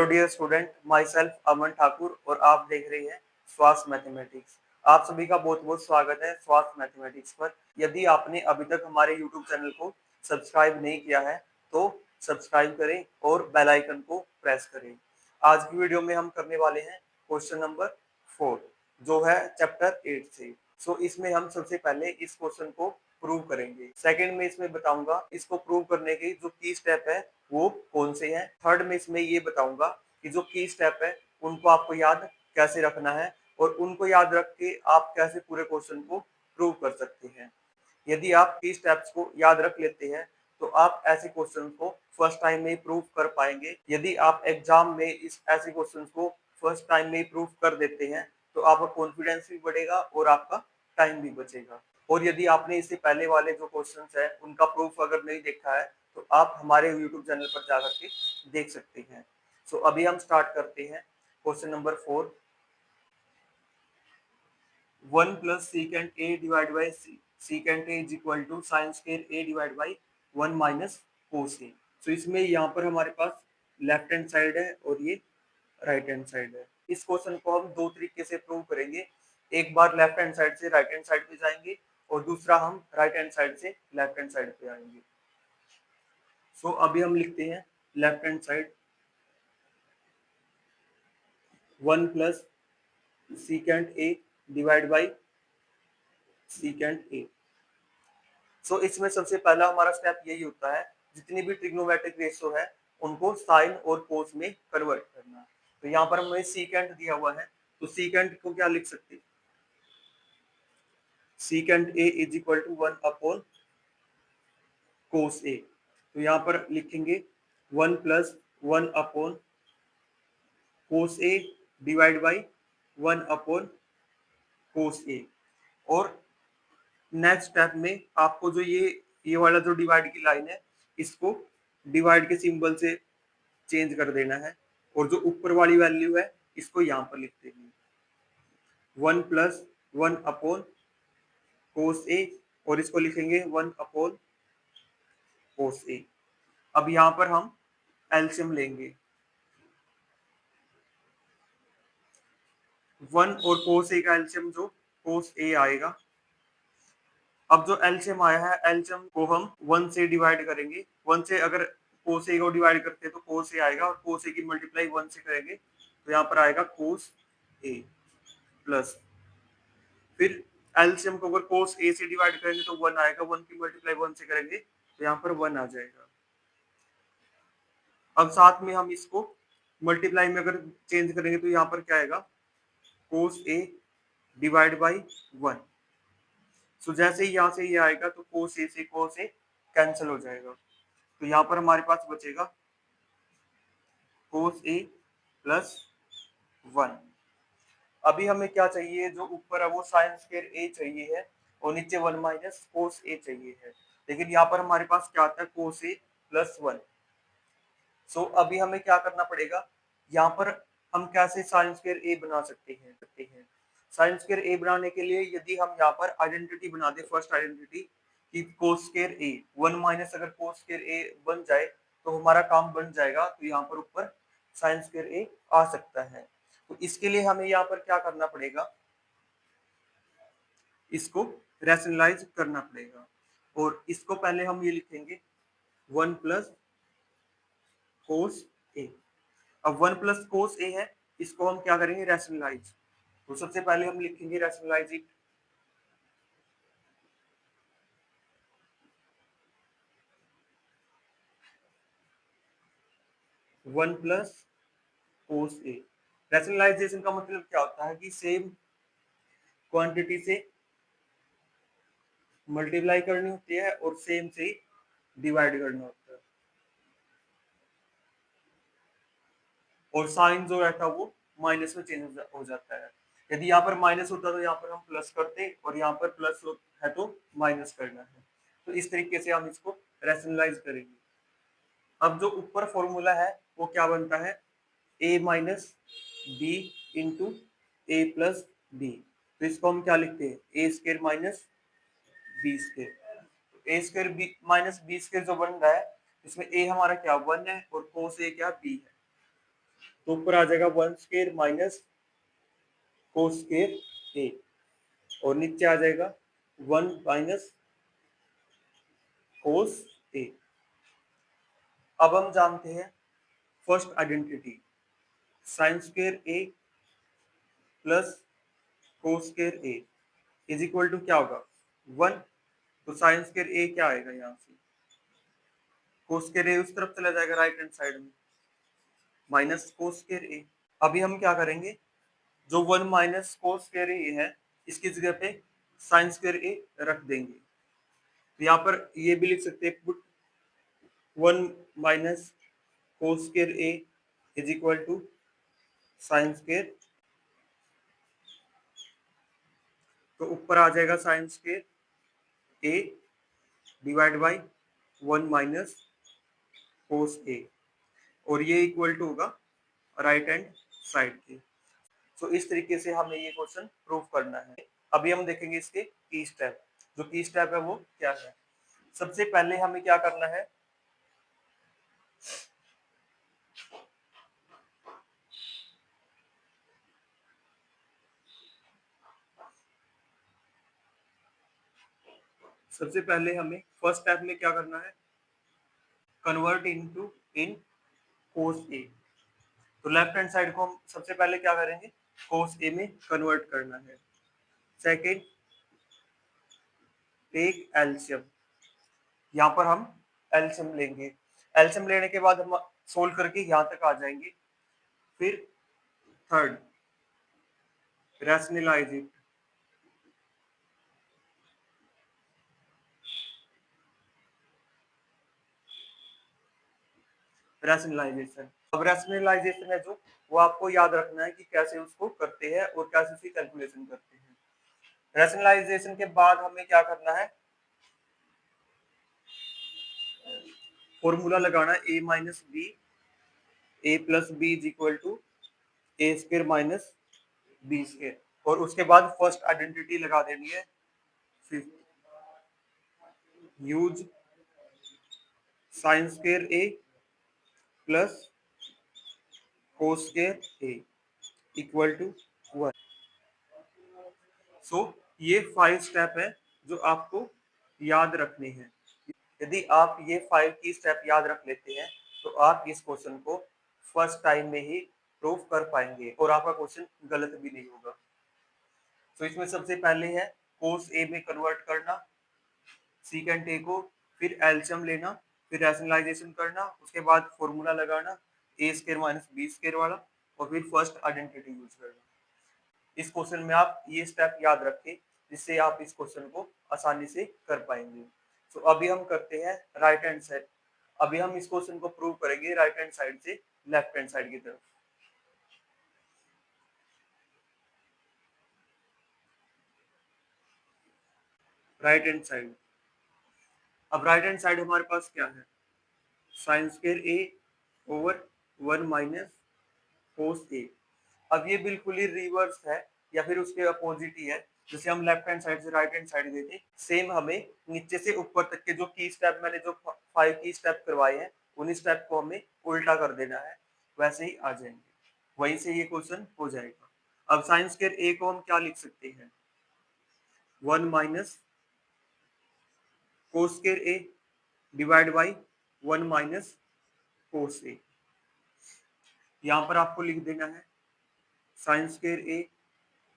Hello dear student, myself Aman Thakur और आप देख रहे हैं स्वास्थ्य मैथमेटिक्स। आप सभी का बहुत बहुत स्वागत है स्वास्थ्य मैथमेटिक्स पर। यदि आपने अभी तक हमारे यूट्यूब चैनल को सब्सक्राइब नहीं किया है तो सब्सक्राइब करें और बेल आइकन को प्रेस करें। आज की वीडियो में हम करने वाले हैं क्वेश्चन नंबर 4 जो है चैप्टर 8 से। इसमें हम सबसे पहले इस क्वेश्चन को प्रूव करेंगे। सेकंड में इसमें बताऊंगा इसको प्रूव करने के जो की स्टेप है वो कौन से हैं। थर्ड में इसमें ये बताऊंगा कि जो की स्टेप है उनको आपको याद कैसे रखना है और उनको याद रख के आप कैसे पूरे क्वेश्चन को प्रूव कर सकते हैं। यदि आप की स्टेप्स को याद रख लेते हैं तो आप ऐसे क्वेश्चन को फर्स्ट टाइम में ही प्रूव कर पाएंगे। यदि आप एग्जाम में इस ऐसे क्वेश्चन को फर्स्ट टाइम में ही प्रूव कर देते हैं तो आपका कॉन्फिडेंस भी बढ़ेगा और आपका टाइम भी बचेगा। और यदि आपने इससे पहले वाले जो क्वेश्चंस है उनका प्रूफ अगर नहीं देखा है तो आप हमारे यूट्यूब चैनल पर जाकर के देख सकते हैं। अभी हम स्टार्ट करते हैं question number 4। 1 plus secant A divide by secant A is equal to sine square A divide by 1 minus cos A. इसमें यहाँ पर हमारे पास लेफ्ट हैंड साइड है और ये राइट हैंड साइड है। इस क्वेश्चन को हम दो तरीके से प्रूव करेंगे। एक बार लेफ्ट हैंड साइड से राइट हैंड साइड पे जाएंगे और दूसरा हम राइट हैंड साइड से लेफ्ट हैंड साइड पे आएंगे। अभी हम लिखते हैं left hand side 1 plus secant A divide by secant ए। इसमें सबसे पहला हमारा स्टेप यही होता है जितनी भी ट्रिग्नोमेट्रिक रेशियो है उनको साइन और कोस में कन्वर्ट करना। तो यहाँ पर हमें सीकेंट दिया हुआ है तो सीकेंट को क्या लिख सकते हैं, secant A is equal to 1 upon cos A. तो यहाँ पर लिखेंगे 1 plus 1 upon cos A divide by 1 upon cos A. और नेक्स्ट स्टेप में आपको जो ये वाला जो डिवाइड की लाइन है इसको डिवाइड के सिंबल से चेंज कर देना है और जो ऊपर वाली वैल्यू है इसको यहाँ पर लिख देंगे 1 प्लस 1 अपॉन कोस ए और इसको लिखेंगे 1 अपॉन कोस ए। अब यहाँ पर हम एलसीएम लेंगे 1 और कोस ए का एलसीएम जो कोस ए आएगा। अब जो एलसीएम आया है एलसीएम को हम 1 से डिवाइड करेंगे। 1 से अगर कोस ए को डिवाइड करते हैं तो कोस ए आएगा और कोस ए की मल्टीप्लाई 1 से करेंगे तो यहाँ पर आएगा कोस ए प्लस फिर एलसीएम को अगर कोस ए से डिवाइड करेंगे तो 1 आएगा, 1 की मल्टीप्लाई 1 से करेंगे तो यहाँ पर 1 आ जाएगा। अब साथ में हम इसको मल्टीप्लाई में अगर चेंज करेंगे तो यहाँ पर क्या आएगा कोस ए डिवाइड बाई 1। जैसे ही यहाँ से ये आएगा तो कोस ए से कोस ए कैंसिल हो जाएगा तो यहाँ पर हमारे पास बचेगा कोस ए प्लस 1। अभी हमें क्या चाहिए, जो ऊपर है वो साइन स्क्वायर ए चाहिए है और नीचे 1 माइनस कोस ए चाहिए है, लेकिन यहाँ पर हमारे पास क्या आता है कोस ए प्लस 1। अभी हमें क्या करना पड़ेगा, यहाँ पर हम कैसे साइन स्क्वायर ए बना सकते हैं। साइन स्क्वायर ए बनाने के लिए यदि हम यहाँ पर आइडेंटिटी बना दे, फर्स्ट आइडेंटिटी कि कोस स्क्वायर ए 1 माइनस अगर कोस स्क्वायर ए बन जाए तो हमारा काम बन जाएगा। तो यहाँ पर ऊपर साइन स्क्वायर ए आ सकता है। तो इसके लिए हमें यहाँ पर क्या करना पड़ेगा, इसको रैशनलाइज करना पड़ेगा और इसको पहले हम ये लिखेंगे 1 प्लस कोस ए। अब 1 प्लस कोस ए है, इसको हम क्या करेंगे रैशनलाइज। तो सबसे पहले हम लिखेंगे rationalise it. One plus cos A. Rationalisation का मतलब क्या होता है कि सेम क्वांटिटी से मल्टीप्लाई करनी होती है और सेम से डिवाइड करना होता है और साइन जो रहता है वो माइनस में चेंज हो जाता है। यदि यहाँ पर माइनस होता तो यहाँ पर हम प्लस करते और यहाँ पर प्लस है तो माइनस करना है। तो इस तरीके से हम इसको रैशनलाइज करेंगे। अब जो ऊपर फॉर्मूला है वो क्या बनता है, a minus B into A plus B. तो इसको हम क्या लिखते हैं A square minus B square. A square B minus B square जो बन रहा है इसमें a हमारा क्या 1 है और कोस ए क्या b है। तो ऊपर आ जाएगा 1 स्क्वायर माइनस कोस स्क्वायर ए, और नीचे आ जाएगा 1 माइनस कोस ए। अब हम जानते हैं first identity, sine square A plus cos square A is equal to क्या होगा 1। तो साइन स्क्वायर ए क्या आएगा, यहाँ से कोस स्क्वायर ए उस तरफ चला जाएगा राइट हैंड साइड में, माइनस कोस स्क्वायर ए। अभी हम क्या करेंगे, जो 1 माइनस कोस स्क्वायर ए है इसकी जगह पे साइन स्क्वायर ए रख देंगे। तो यहाँ पर ये भी लिख सकते हैं, put 1 minus cos square A is equal to sine square. तो ऊपर आ जाएगा sine square A divide by 1 minus cos A, और ये इक्वल टू होगा राइट हैंड साइड के। तो इस तरीके से हमें ये क्वेश्चन प्रूव करना है। अभी हम देखेंगे इसके की स्टेप। जो की स्टेप है वो क्या है, सबसे पहले हमें क्या करना है, सबसे पहले हमें फर्स्ट स्टेप में क्या करना है, convert into in cos A. तो लेफ्ट हैंड साइड को हम सबसे पहले क्या करेंगे, कोस ए में कन्वर्ट करना है। सेकेंड, टेक एलसीएम, यहाँ पर हम एलसीएम लेंगे। एलसीएम लेने के बाद हम सोल्व करके यहाँ तक आ जाएंगे। फिर थर्ड, रैशनलाइज इट। रैशनलाइजेशन, अब रैशनलाइजेशन है जो, वो आपको याद रखना है कि कैसे उसको करते हैं और कैसे उसकी कैलकुलेशन करते हैं। रैशनलाइजेशन के बाद हमें क्या करना है, फॉर्मूला लगाना A minus B, A plus B is equal to A square minus B square, और उसके बाद फर्स्ट आइडेंटिटी लगा देनी है। Fifth, use sine square A plus cos square A equal to 1। So ये 5 स्टेप है जो आपको याद रखने हैं। यदि आप ये 5 की स्टेप याद रख लेते हैं तो आप इस क्वेश्चन को फर्स्ट टाइम में ही प्रूव कर पाएंगे और आपका क्वेश्चन गलत भी नहीं होगा। तो इसमें सबसे पहले है कोस ए में कन्वर्ट करना, सीकेंट ए को, फिर एलसीएम लेना, फिर रैशनलाइजेशन करना, उसके बाद फॉर्मूला लगाना ए स्क्वायर माइनस बी स्क्वायर वाला, और फिर फर्स्ट आइडेंटिटी यूज करना। इस क्वेश्चन में आप ये स्टेप याद रखें जिससे आप इस क्वेश्चन को आसानी से कर पाएंगे। तो अभी हम करते हैं राइट हैंड साइड। अभी हम इस क्वेश्चन को प्रूव करेंगे राइट हैंड साइड से लेफ्ट हैंड साइड की तरफ। राइट हैंड साइड, अब राइट हैंड साइड हमारे पास क्या है, साइन स्क्वायर ए ओवर 1 माइनस कोस ए। अब ये बिल्कुल ही रिवर्स है या फिर उसके अपोजिट ही है। जैसे हम लेफ्ट हैंड साइड से राइट हैंड साइड गए थे, सेम हमें नीचे से ऊपर तक के जो की स्टेप मैंने जो 5 की स्टेप करवाए हैं उन स्टेप को हमें उल्टा कर देना है, वैसे ही आ जाएंगे, वहीं से ये क्वेश्चन हो जाएगा। अब साइन स्क्वायर ए को हम क्या लिख सकते हैं, 1 minus cos square A divide by 1 minus cos A. यहाँ पर आपको लिख देना है sine square A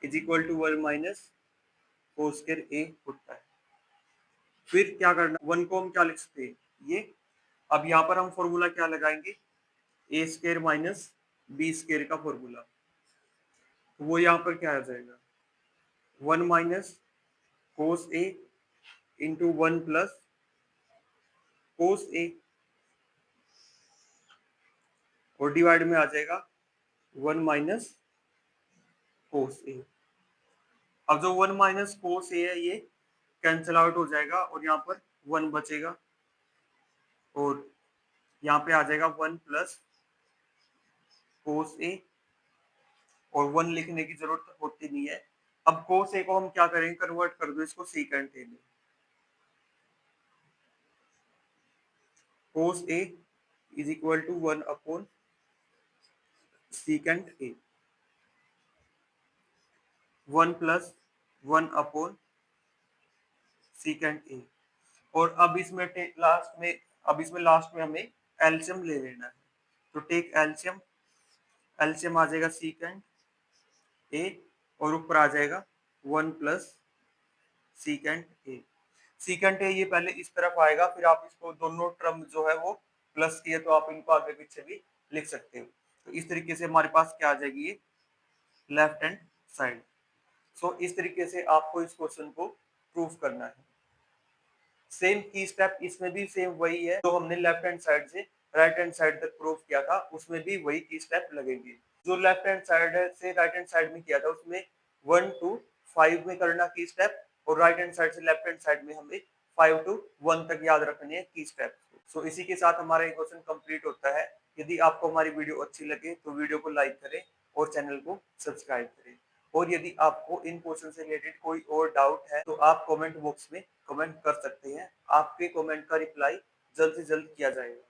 is equal to 1 minus cos square A होता है। फिर क्या करना, 1 को हम क्या लिख सकते हैं, ये। अब यहाँ पर हम फॉर्मूला क्या लगाएंगे, ए स्क्वायर माइनस बी स्क्वायर का फॉर्मूला। तो वो यहाँ पर क्या आ जाएगा, 1 minus cos A into 1 plus cos A, और डिवाइड में आ जाएगा 1 माइनस कोस ए। अब जो 1 माइनस कोस ए है ये कैंसिल आउट हो जाएगा और यहाँ पर 1 बचेगा, और यहाँ पे आ जाएगा 1 प्लस कोस ए, और 1 लिखने की जरूरत होती नहीं है। अब कोस ए को हम क्या करेंगे, कन्वर्ट कर दो इसको सीकेंट ए में। Cos A is equal to 1 upon secant A, 1 + 1 secant A. और अब इसमें लास्ट में हमें एलसीएम ले लेना है। तो टेक एलसीएम, एलसीएम आ जाएगा सीकेंट ए और ऊपर आ जाएगा 1 + सीकेंट ए। सीकेंट ए ये पहले इस तरफ आएगा, फिर आप इसको दोनों टर्म जो है वो प्लस किए तो आप इनको आगे पीछे भी लिख सकते हो। तो इस तरीके से हमारे पास क्या आ जाएगी ये लेफ्ट हैंड साइड। सो इस तरीके से आपको इस क्वेश्चन को प्रूफ करना है। सेम की स्टेप इसमें भी सेम वही है, जो हमने लेफ्ट हैंड साइड से राइट हैंड साइड तक प्रूफ किया था उसमें भी वही की स्टेप लगेंगे। जो लेफ्ट हैंड साइड से राइट हैंड साइड में किया था उसमें 1 to 5 में करना की स्टेप, और राइट हैंड साइड से लेफ्ट हैंड साइड में हमें 5 to 1 तक याद रखनी है की स्टेप। सो इसी के साथ हमारा ये क्वेश्चन कंप्लीट होता है। यदि आपको हमारी वीडियो अच्छी लगे तो वीडियो को लाइक करें और चैनल को सब्सक्राइब करें। और यदि आपको इन क्वेश्चन से रिलेटेड कोई और डाउट है तो आप कमेंट बॉक्स में कमेंट कर सकते हैं। आपके कमेंट का रिप्लाई जल्द से जल्द किया जाएगा।